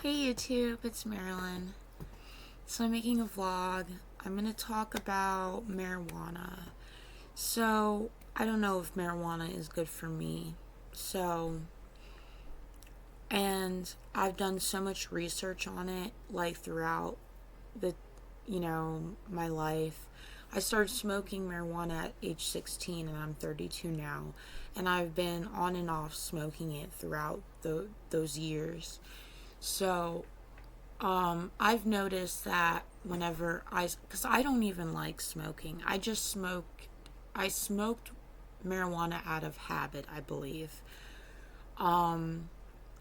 Hey YouTube, it's Marilyn. So I'm making a vlog. I'm gonna talk about marijuana. So I don't know if marijuana is good for me. And I've done so much research on it, like throughout the, my life. I started smoking marijuana at age 16 and I'm 32 now. And I've been on and off smoking it throughout those years. So I've noticed that because I don't even like smoking, I smoked marijuana out of habit, I believe. Um,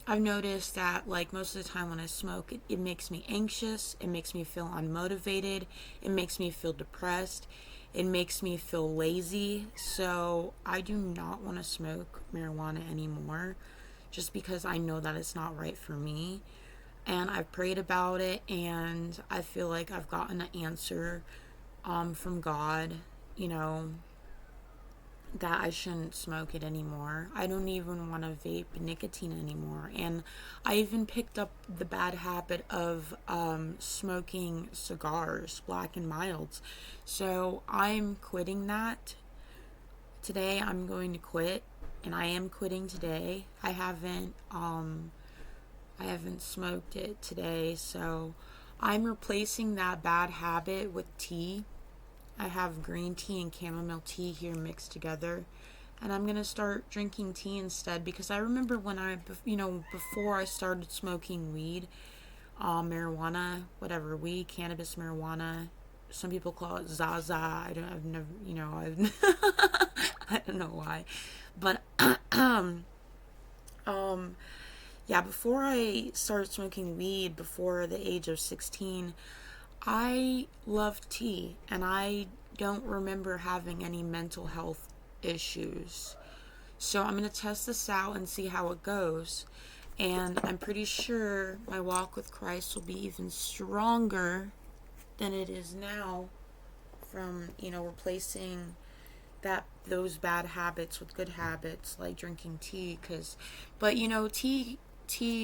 I've noticed that, like, most of the time when I smoke, it makes me anxious, it makes me feel unmotivated, it makes me feel depressed, it makes me feel lazy. So I do not want to smoke marijuana anymore just because I know that it's not right for me. And I've prayed about it, and I feel like I've gotten an answer from God, you know, that I shouldn't smoke it anymore. I don't even want to vape nicotine anymore. And I even picked up the bad habit of smoking cigars, black and milds. So I'm quitting that. Today I'm going to quit, and I am quitting today. I haven't smoked it today, so I'm replacing that bad habit with tea. I have green tea and chamomile tea here mixed together, and I'm gonna start drinking tea instead because I remember when before I started smoking weed, marijuana, whatever, weed, cannabis, marijuana. Some people call it Zaza. I've never, I don't know why, but um, yeah, before I started smoking weed, before the age of 16, I loved tea and I don't remember having any mental health issues. So I'm going to test this out and see how it goes. And I'm pretty sure my walk with Christ will be even stronger than it is now from, replacing those bad habits with good habits like drinking tea. But tea,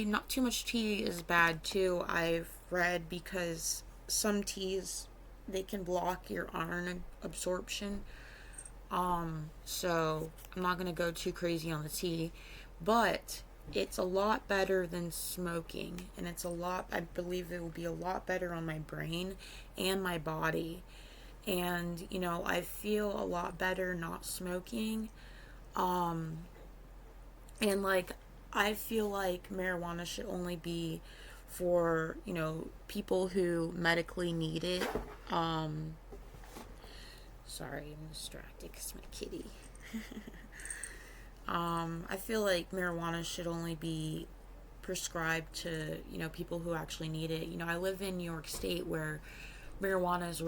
not too much tea is bad too, I've read, because some teas, they can block your iron absorption. So I'm not gonna go too crazy on the tea, but it's a lot better than smoking, and I believe it will be a lot better on my brain and my body. And I feel a lot better not smoking. um and like, I feel like marijuana should only be for people who medically need it. um Sorry, I'm distracted because my kitty. I feel like marijuana should only be prescribed to people who actually need it. I live in New York State, where marijuana is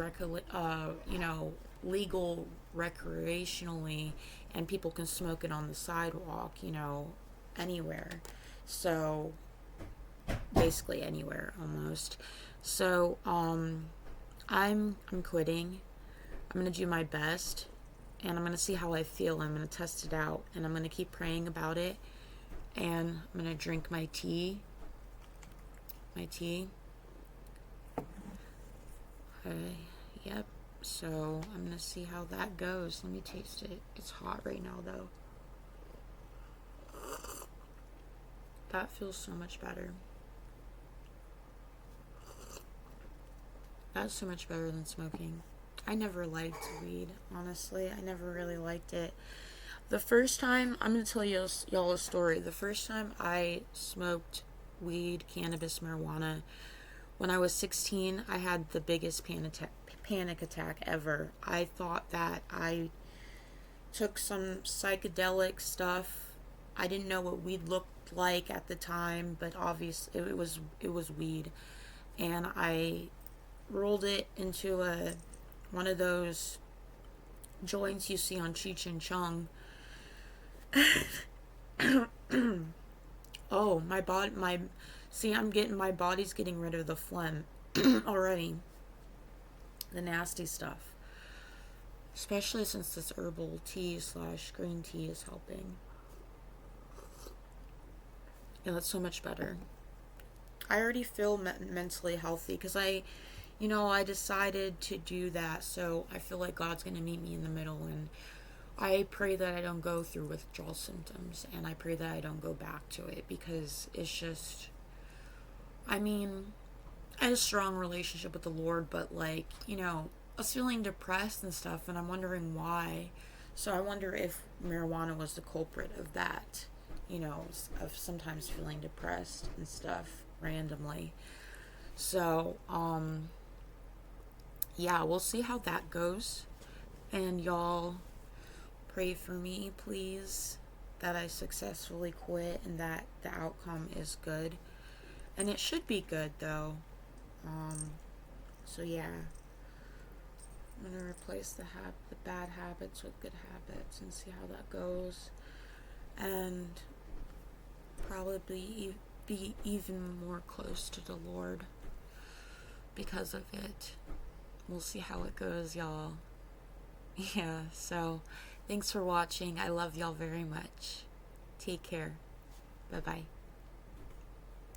legal recreationally, and people can smoke it on the sidewalk, anywhere. So basically anywhere almost. So I'm quitting. I'm gonna do my best, and I'm gonna see how I feel. I'm gonna test it out, and I'm gonna keep praying about it, and I'm gonna drink my tea. My tea. Yep. So I'm gonna see how that goes. Let me taste it. It's hot right now though. That feels so much better. That's so much better than smoking. I never liked weed, honestly. I never really liked it. The first time, I'm gonna tell y'all a story. The first time I smoked weed, cannabis, marijuana, when I was 16, I had the biggest panic attack ever. I thought that I took some psychedelic stuff. I didn't know what weed looked like at the time, but obviously it was weed, and I rolled it into one of those joints you see on Cheech and Chong. Oh, my body's getting rid of the phlegm already. The nasty stuff. Especially since this herbal tea slash green tea is helping. Yeah, that's so much better. I already feel mentally healthy because I decided to do that. So I feel like God's going to meet me in the middle. And I pray that I don't go through withdrawal symptoms. And I pray that I don't go back to it because it's just, I mean, I had a strong relationship with the Lord, but like, I was feeling depressed and stuff, and I'm wondering why. So I wonder if marijuana was the culprit of that, of sometimes feeling depressed and stuff randomly. So, yeah, we'll see how that goes. And y'all pray for me, please, that I successfully quit and that the outcome is good. And it should be good, though. So yeah, I'm gonna replace the bad habits with good habits and see how that goes, and probably be even more close to the Lord because of it. We'll see how it goes, y'all. Yeah, so thanks for watching. I love y'all very much. Take care. Bye bye.